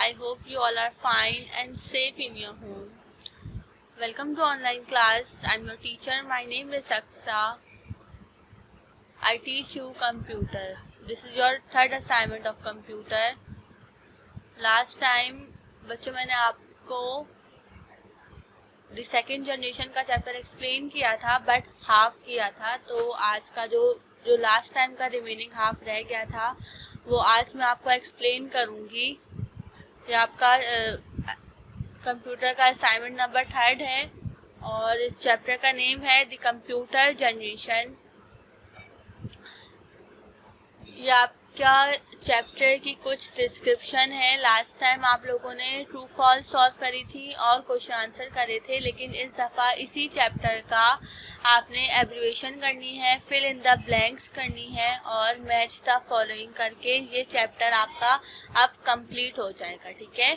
I hope you all are fine and safe in your home. Welcome to online class. I'm your teacher. My name is Aksa. I teach you computer. This is your third assignment of computer. Last time बच्चों मैंने आपको the second generation का chapter explain किया था but half किया था, तो आज का जो लास्ट टाइम का रिमेनिंग हाफ रह गया था वो आज मैं आपको एक्सप्लेन करूँगी। ये आपका कंप्यूटर का असाइनमेंट नंबर 3 है और इस चैप्टर का नेम है द कंप्यूटर जनरेशन। ये आपका चैप्टर की कुछ डिस्क्रिप्शन है। लास्ट टाइम आप लोगों ने ट्रू फॉल्स सॉल्व करी थी और क्वेश्चन आंसर करे थे, लेकिन इस दफ़ा इसी चैप्टर का आपने एब्रिविएशन करनी है, फिल इन द ब्लैंक्स करनी है और मैच द फॉलोइंग करके ये चैप्टर आपका अब कंप्लीट हो जाएगा। ठीक है,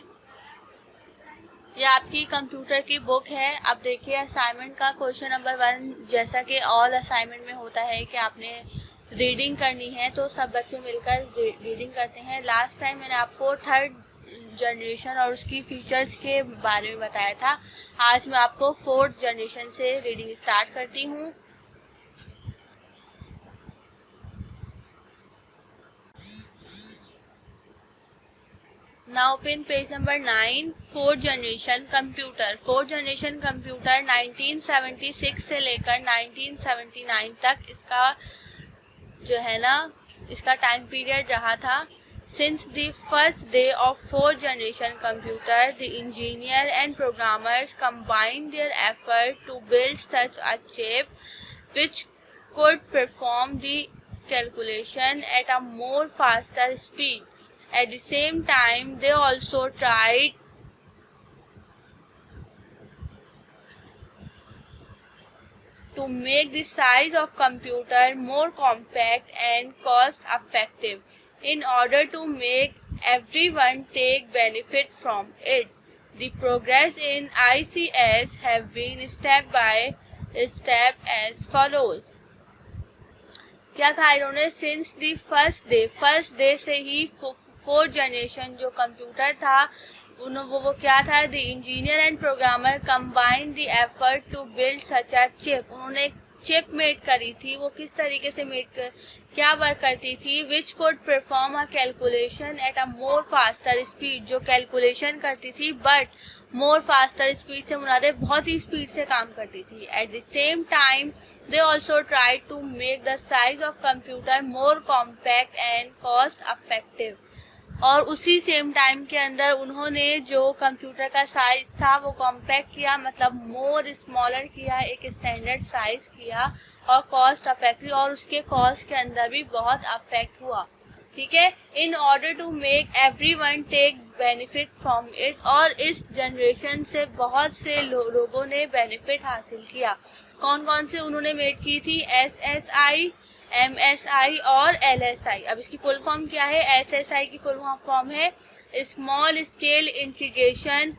ये आपकी कंप्यूटर की बुक है। अब देखिए असाइनमेंट का क्वेश्चन नंबर 1, जैसा कि ऑल असाइनमेंट में होता है कि आपने रीडिंग करनी है, तो सब बच्चे मिलकर रीडिंग करते हैं। लास्ट टाइम मैंने आपको थर्ड जनरेशन और उसकी फीचर्स के बारे में बताया था। आज मैं आपको फोर्थ जनरेशन से रीडिंग स्टार्ट करती हूँ। Now open page number 9, fourth generation computer. Fourth generation computer 1976 से लेकर 1979 तक इसका जो है ना इसका टाइम पीरियड रहा था। Since the first day of fourth generation computer the engineer and programmers combine their effort to build such a chip which could perform the calculation at a more faster speed. At the same time, they also tried to make the size of computer more compact and cost effective in order to make everyone take benefit from it. The progress in ICS have been step by step as follows. क्या था इन्होंने since the first day से ही fourth generation जो computer था वो क्या था, the engineer and programmer combine the effort to build such a chip. उन्होंने एक चिप मेड करी थी। वो किस तरीके से क्या वर्क करती थी, which could perform a calculation at a more faster speed, जो कैलकुलेशन करती थी बट मोर फास्टर स्पीड से मुराद है बहुत ही स्पीड से काम करती थी। At the same time they also try to make the size of computer more compact and cost effective. और उसी सेम टाइम के अंदर उन्होंने जो कंप्यूटर का साइज था वो कॉम्पैक्ट किया, मतलब मोर स्मॉलर किया, एक स्टैंडर्ड साइज किया और कॉस्ट अफेक्टिव, और उसके कॉस्ट के अंदर भी बहुत अफेक्ट हुआ। ठीक है, in order to make everyone take benefit from it. और इस जनरेशन से बहुत से लोगों ने बेनिफिट हासिल किया। कौन कौन से उन्होंने मेड की थी, SSI, MSI और LSI। अब इसकी फुल फॉर्म क्या है, SSI की फुल फॉर्म है स्मॉल स्केल इंटीग्रेशन,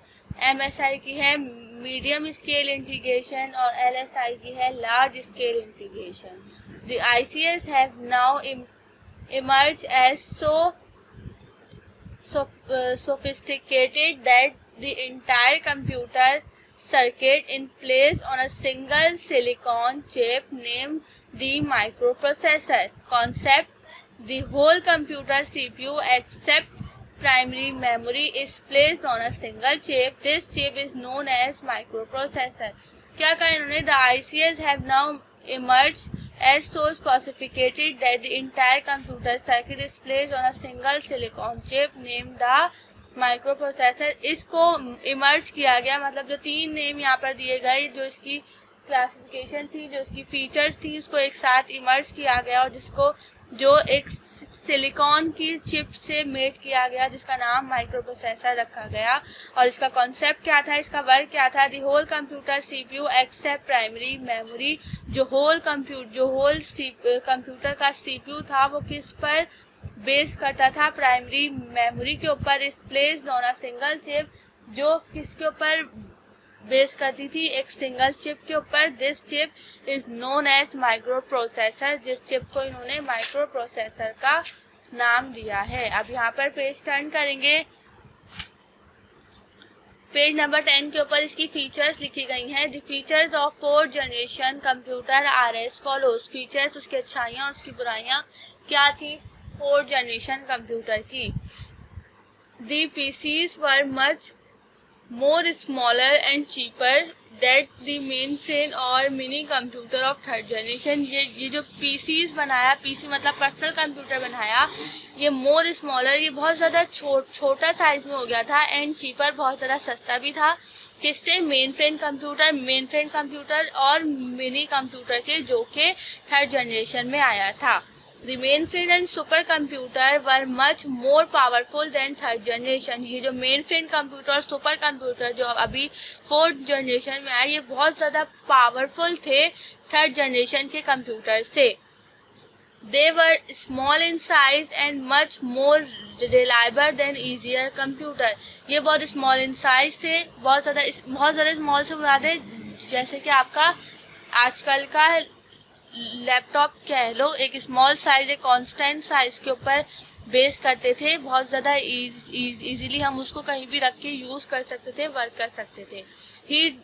MSI की है मीडियम स्केल इंटीग्रेशन और LSI की है large scale integration. The ICS have now emerged as so sophisticated that the entire computer circuit in place on a single silicon chip named the microprocessor concept. The whole computer CPU except primary memory is placed on a single chip. This chip is known as microprocessor. क्या कहा इन्होंने, the ICS have now emerged as so sophisticated that the entire computer circuit is placed on a single silicon chip named the microprocessor. इसको emerge किया गया, मतलब जो 3 name यहाँ पर दिए गए, जो इसकी क्लासिफिकेशन थी, जो इसकी फीचर्स थी, उसको एक साथ इमर्ज किया गया और जिसको जो एक सिलिकॉन की चिप से मेड किया गया जिसका नाम माइक्रोप्रोसेसर रखा गया। और इसका कॉन्सेप्ट क्या था, इसका वर्क क्या था, the whole computer CPU except primary memory. जो होल कंप्यूटर का CPU था वो किस पर बेस करता था, प्राइमरी मेमोरी के ऊपर। इस placed on a single chip, जो किसके ऊपर बेस करती थी, एक सिंगल चिप के ऊपर। This chip is known as microprocessor, जिस चिप को इन्होंने माइक्रो प्रोसेसर का नाम दिया है। अब यहाँ पर पेज टर्न करेंगे पेज नंबर 10 के ऊपर इसकी फीचर्स लिखी गई हैं। The features of 4th generation computer are as follows. Features, उसकी अच्छाइयाँ, उसकी बुराइयाँ क्या थी 4th जनरेशन कंप्यूटर की। The PCs were much more smaller and cheaper that the mainframe और mini computer of 3rd generation. ये जो पीसीज बनाया, पीसी मतलब पर्सनल कंप्यूटर बनाया, ये मोर स्मॉलर, ये बहुत ज़्यादा छोटा साइज में हो गया था, एंड चीपर, बहुत ज़्यादा सस्ता भी था। किससे? मेन फ्रेम कंप्यूटर और मिनी कंप्यूटर के, जो कि 3rd जनरेशन में आया था। The mainframe and supercomputer were much more powerful than 3rd generation। ये जो mainframe कंप्यूटर और सुपर कंप्यूटर जो अभी 4th जनरेशन में आए, ये बहुत ज़्यादा पावरफुल थे 3rd जनरेशन के कंप्यूटर से। They were small in size and much more reliable than easier computer। ये बहुत small in size थे, बहुत ज़्यादा small से बुला दे, जैसे कि आपका आजकल का लैपटॉप कह लो, एक स्मॉल साइज, एक कांस्टेंट साइज के ऊपर बेस करते थे, बहुत ज़्यादा इजीली हम उसको कहीं भी रख के यूज़ कर सकते थे, वर्क कर सकते थे। Heat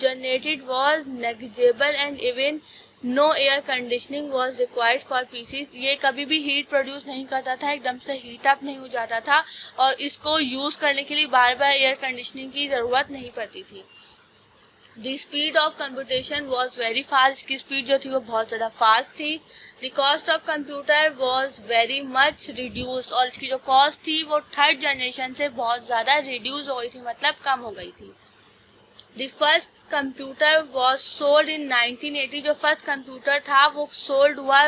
generated was negligible and even no air conditioning was required for PCs. ये कभी भी हीट प्रोड्यूस नहीं करता था, एकदम से हीट अप नहीं हो जाता था, और इसको यूज़ करने के लिए बार बार एयर कंडीशनिंग की ज़रूरत नहीं पड़ती थी। The speed of computation was very fast। इसकी स्पीड जो थी वो बहुत ज़्यादा फास्ट थी। The cost of computer was very much reduced। और इसकी जो कॉस्ट थी वो 3rd जनरेशन से बहुत ज़्यादा रिड्यूस हो गई थी, मतलब कम हो गई थी। The first computer was sold in 1980। जो फर्स्ट कंप्यूटर था वो सोल्ड हुआ,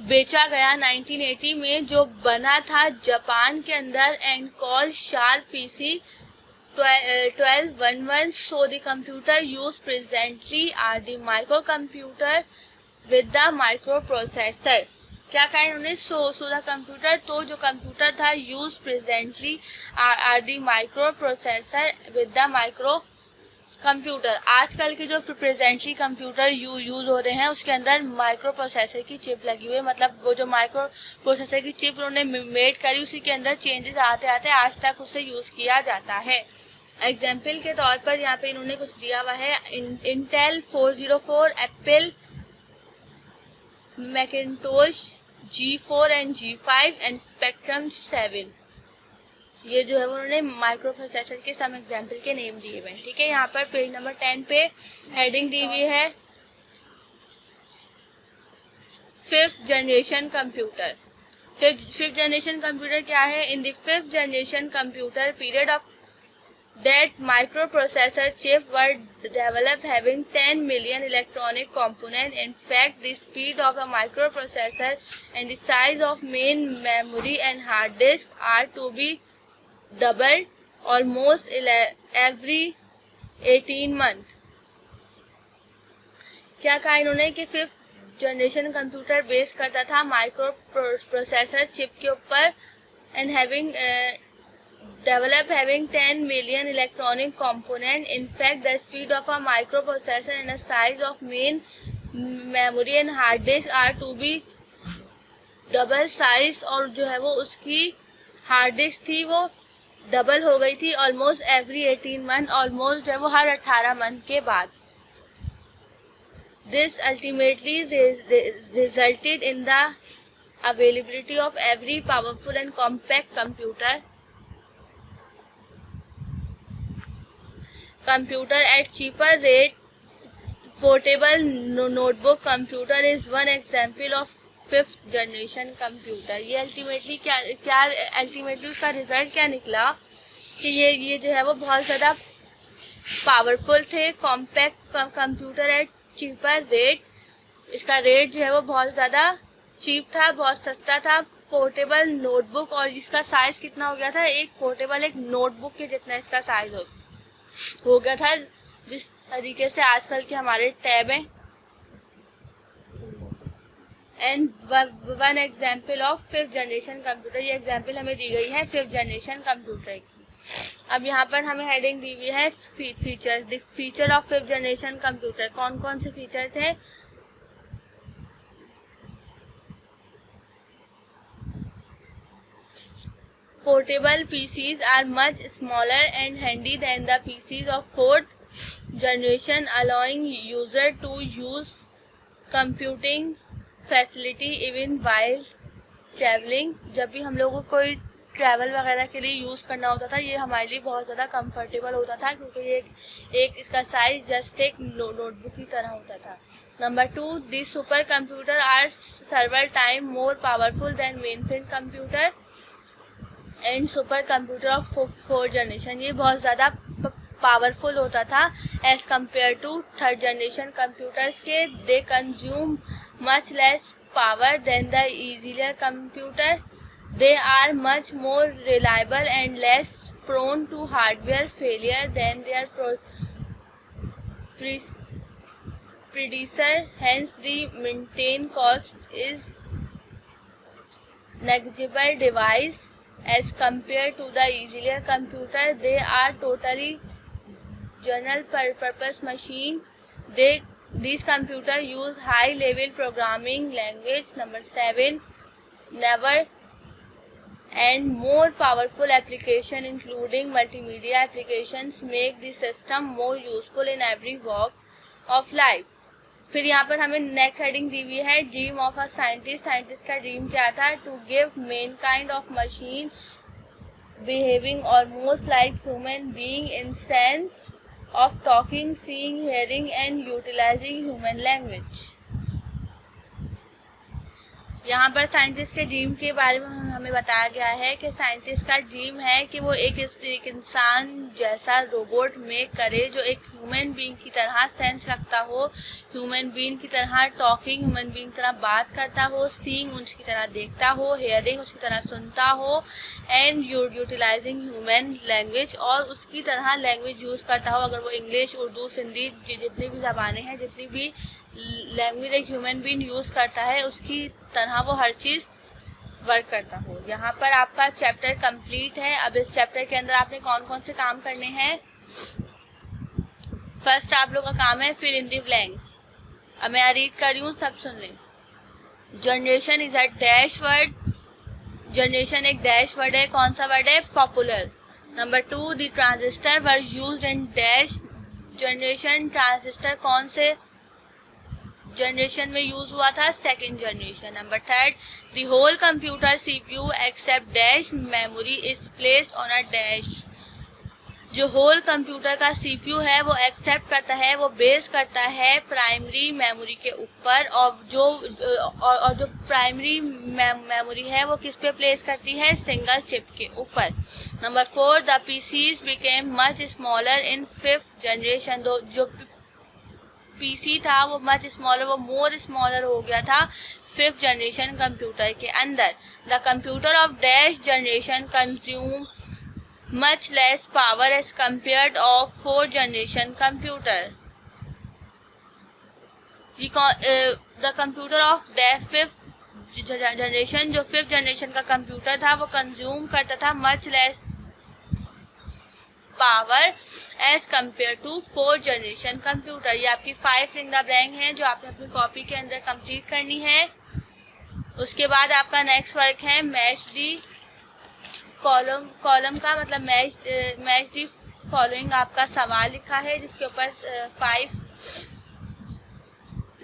बेचा गया 1980 में, जो बना था जापान के अंदर, and called sharp PC 1211। So the computer used presently are the microcomputer with the microprocessor। क्या कहा इन्होंने? so the computer, तो जो कंप्यूटर था use presently are the microprocessor with the micro computer. आजकल के जो प्रेजेंटली कंप्यूटर यूज़ हो रहे हैं उसके अंदर माइक्रो प्रोसेसर की चिप लगी हुई है, मतलब वो जो माइक्रो प्रोसेसर की चिप उन्होंने मेड करी, उसी के अंदर चेंजेस आते आते आज तक उसे यूज़ किया जाता है। एग्जाम्पल के तौर पर यहाँ पे इन्होंने कुछ दिया हुआ है। Intel 404, Apple Macintosh G4 and G5 and spectrum 7। ये जो है वो उन्होंने माइक्रो प्रोसेसर के सम एग्जाम्पल के नेम दिए हुए हैं। ठीक है, यहाँ पर पेज नंबर 10 पे हेडिंग दी हुई है 5th generation computer. Fifth generation computer क्या है? In the 5th generation computer period of that microprocessor chip were developed having 10 million electronic components। In fact, the speed of a microprocessor and the size of main memory and hard disk are to be doubled almost every 18 months। क्या कहा इन्होंने कि 5th generation computer base करता था micro processor chip के ऊपर, and develop having 10 million electronic component। In fact, the speed of a microprocessor and the size of main memory and hard disk are to be double size। और जो है वो उसकी hard disk थी वो double हो गई थी ऑलमोस्ट एवरी 18 मंथ, ऑलमोस्ट जो है वो हर 18 मंथ के बाद। This ultimately resulted in the availability of every powerful and compact computer at cheaper rate। Portable notebook computer is one example of 5th generation computer. ये ultimately ultimately उसका result क्या निकला कि ये जो है वो बहुत ज़्यादा पावरफुल थे। Compact computer eight cheaper rate. इसका रेट जो है वो बहुत ज़्यादा चीप था, बहुत सस्ता था। पोर्टेबल नोटबुक, और इसका साइज कितना हो गया था? एक पोर्टेबल एक नोटबुक के जितना इसका साइज हो गया था, जिस तरीके से आजकल के हमारे टैब हैं। And one example of 5th generation computer. ये एग्जाम्पल हमें दी गई है 5th जनरेशन कंप्यूटर की। अब यहाँ पर हमें हेडिंग दी हुई है features. The feature of 5th generation computer. कौन कौन से फीचर्स हैं? Portable PCs are much smaller and handy than the PCs of fourth generation, allowing user to use computing facility even while traveling. जब भी हम लोगों को कोई ट्रैवल वगैरह के लिए यूज़ करना होता था, ये हमारे लिए बहुत ज़्यादा कंफर्टेबल होता था, क्योंकि ये एक इसका साइज जस्ट एक नोटबुक की तरह होता था. Number 2, the supercomputer are several times more powerful than mainframe computer and supercomputer of fourth generation. ये बहुत ज़्यादा पावरफुल होता था as compare to third generation computers के. They consume much less power than the earlier computer. They are much more reliable and less prone to hardware failure than their predecessors. Hence, the maintenance cost is negligible device as compared to the easier computer. They are totally general purpose machine. These computers use high level programming language. Number 7, never and more powerful application including multimedia applications make the system more useful in every walk of life. फिर यहाँ पर हमें next heading दी हुई है dream of a scientist. Scientist का dream क्या था? To give mankind of machine behaving almost like human being in sense of talking, seeing, hearing and utilising human language. यहाँ पर साइंटिस्ट के ड्रीम के बारे में हमें बताया गया है कि साइंटिस्ट का ड्रीम है कि वो एक इंसान जैसा रोबोट मेक करे जो एक ह्यूमन बीइंग की तरह सेंस रखता हो, ह्यूमन बीइंग की तरह टॉकिंग, ह्यूमन बीइंग की तरह बात करता हो, सीइंग उसकी तरह देखता हो, हियरिंग उसकी तरह सुनता हो एंड यूटिलाइजिंग ह्यूमन लैंग्वेज, और उसकी तरह लैंग्वेज यूज़ करता हो. अगर वो इंग्लिश, उर्दू, सिंधी, जितनी भी ज़बानें हैं, जितनी भी लैंग्वेज एक ह्यूमन बीइंग यूज़ करता है, उसकी तरह वो हर चीज़ वर्क करता हो. यहाँ पर आपका चैप्टर कंप्लीट है. अब इस चैप्टर के अंदर आपने कौन कौन से काम करने हैं? फर्स्ट आप लोग का काम है फिल इन द ब्लैंक्स. अब मैं रीड कर रही हूँ, सब सुन लें. Generation is a dash word. Generation एक डैश वर्ड है. कौन सा वर्ड है? Popular. Number 2, the transistor were used in dash generation. Transistor कौन से जनरेशन में यूज हुआ था? Second generation. Number 3, the whole computer CPU except dash memory is placed on a dash. जो होल कंप्यूटर का सीपीयू है वो एक्सेप्ट करता है, वो बेस करता है प्राइमरी मेमोरी के ऊपर, और जो प्राइमरी मेमोरी है वो किस पे प्लेस करती है? सिंगल चिप के ऊपर. Number 4, the PCs became much smaller in fifth generation. जो पीसी था वो मच स्मॉलर, वो मोर स्मॉलर हो गया था फिफ्थ जनरेशन कंप्यूटर के अंदर. The computer of dash generation consume much less power as compared of fourth generation computer. The computer of fifth generation, जो फिफ्थ जनरेशन का कंप्यूटर था वो कंज्यूम करता था much less power as compare to fourth generation computer. ये आपकी 5 fill in the blank है जो आपने अपनी कॉपी के अंदर कंप्लीट करनी है. उसके बाद आपका नेक्स्ट वर्क है मैच दी कॉलम. कॉलम का मतलब मैच दी फॉलोइंग आपका सवाल लिखा है जिसके ऊपर 5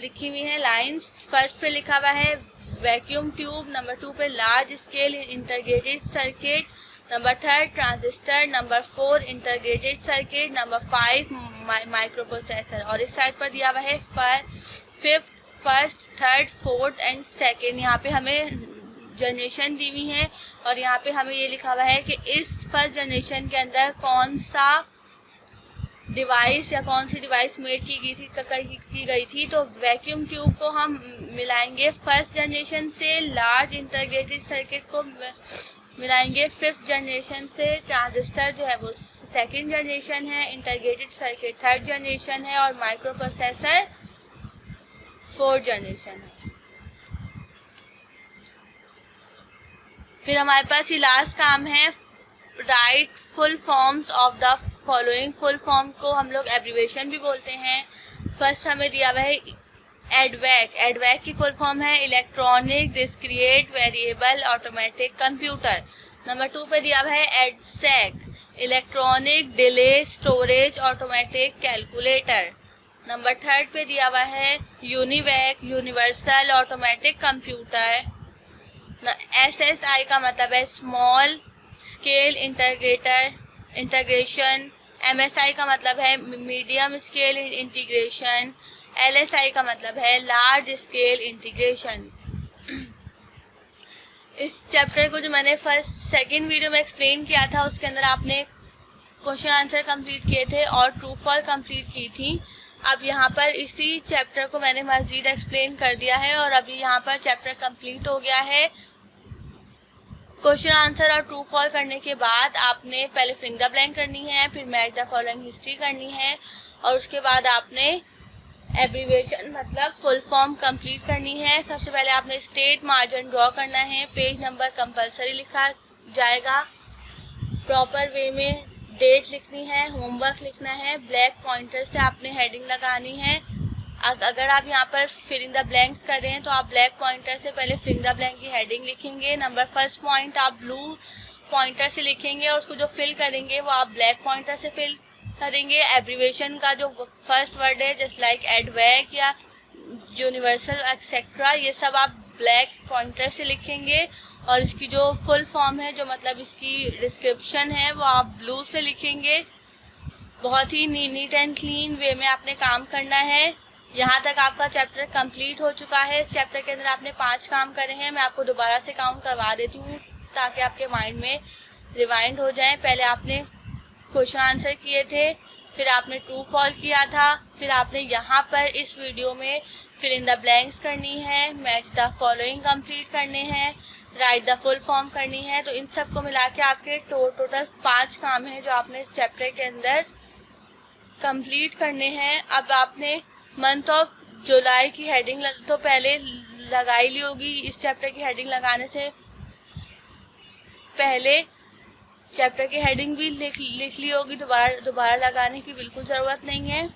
लिखी हुई है लाइंस. फर्स्ट पे लिखा हुआ है वैक्यूम ट्यूब. नंबर 2 पे large scale integrated circuit. Number 3 transistor. Number 4 integrated circuit. Number 5 micro processor. और इस साइड पर दिया हुआ है fifth, first, third, fourth and second. यहाँ पे हमें जनरेशन दी हुई है और यहाँ पे हमें ये लिखा हुआ है कि इस फर्स्ट जनरेशन के अंदर कौन सा डिवाइस या कौन सी डिवाइस मेड की गई थी. तो वैक्यूम ट्यूब को हम मिलाएंगे फर्स्ट जनरेशन से, लार्ज इंटीग्रेटेड सर्किट को मिलाएंगे फिफ्थ जनरेशन से, ट्रांजिस्टर जो है वो सेकेंड जनरेशन है, इंटीग्रेटेड सर्किट थर्ड जनरेशन है और माइक्रो प्रोसेसर फोर्थ जनरेशन है. फिर हमारे पास ये लास्ट काम है right full forms of the following. Full form को हम लोग एब्रीवेशन भी बोलते हैं. फर्स्ट हमें दिया हुआ है एडवैक. एडवैक की फुल फॉर्म है electronic discrete variable automatic computer. Number 2 पे दिया हुआ है EDSAC, electronic delay storage automatic calculator. Number 3 पे दिया हुआ है UNIVAC, universal automatic computer. SSI का मतलब है स्मॉल स्केल इंटीग्रेशन। MSI का मतलब है मीडियम स्केल इंटीग्रेशन। LSI का मतलब है लार्ज स्केल इंटीग्रेशन। इस चैप्टर को जो मैंने सेकंड वीडियो में एक्सप्लेन किया था, उसके अंदर आपने क्वेश्चन आंसर कंप्लीट किए थे और ट्रू फॉल कंप्लीट की थी। अब यहाँ पर इसी चैप्टर को मैंने मज़ीद एक्सप्लेन कर दिया है और अभी यहाँ पर चैप्टर कंप्लीट हो गया है। क्वेश्चन आंसर और ट्रू फॉल करने के बाद आपने पहले फिंग द ब्लैंक करनी है, फिर मैच द फॉलोइंग हिस्ट्री करनी है और उसके बाद आपने एब्रीविएशन मतलब फुल फॉर्म कंप्लीट करनी है। सबसे पहले आपने स्टेट मार्जिन ड्रॉ करना है, पेज नंबर कंपलसरी लिखा जाएगा, प्रॉपर वे में डेट लिखनी है, होमवर्क लिखना है, ब्लैक पॉइंटर से आपने हेडिंग लगानी है। अगर आप यहाँ पर फिलिंग द ब्लैंक्स कर रहे हैं तो आप ब्लैक पॉइंटर से पहले फिलिंग द ब्लैंक की हेडिंग लिखेंगे। नंबर फर्स्ट पॉइंट आप ब्लू पॉइंटर से लिखेंगे और उसको जो फिल करेंगे वो आप ब्लैक पॉइंटर से फिल करेंगे। एब्रीविएशन का जो फर्स्ट वर्ड है जस्ट लाइक एडवैक या यूनिवर्सल एक्सेट्रा, ये सब आप ब्लैक पॉइंटर से लिखेंगे और इसकी जो फुल फॉर्म है, जो मतलब इसकी डिस्क्रिप्शन है, वो आप ब्लू से लिखेंगे। बहुत ही नीट एंड क्लीन वे में आपने काम करना है। यहाँ तक आपका चैप्टर कंप्लीट हो चुका है। इस चैप्टर के अंदर आपने 5 काम करे हैं। मैं आपको दोबारा से काउंट करवा देती हूँ ताकि आपके माइंड में रिवाइंड हो जाए। पहले आपने क्वेश्चन आंसर किए थे, फिर आपने ट्रू फॉल किया था, फिर आपने यहाँ पर इस वीडियो में फिल इन द ब्लैंक्स करनी है, मैच द फॉलोइंग कंप्लीट करने हैं, राइट द फुल फॉर्म करनी है। तो इन सब को मिला के आपके टोटल 5 काम हैं जो आपने इस चैप्टर के अंदर कंप्लीट करने हैं। अब आपने मंथ ऑफ जुलाई की हेडिंग तो पहले लगाई ली होगी। इस चैप्टर की हेडिंग लगाने से पहले चैप्टर की हेडिंग भी लिख ली होगी, दोबारा लगाने की बिल्कुल ज़रूरत नहीं है।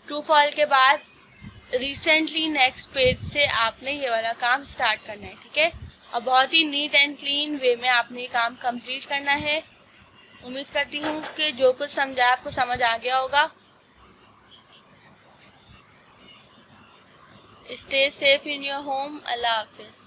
ट्रू फॉल के बाद रिसेंटली नेक्स्ट पेज से आपने ये वाला काम स्टार्ट करना है, ठीक है। और बहुत ही नीट एंड क्लीन वे में आपने ये काम कंप्लीट करना है। उम्मीद करती हूँ कि जो कुछ समझा आपको समझ आ गया होगा। Stay safe in your home. अल्लाह हाफिज़।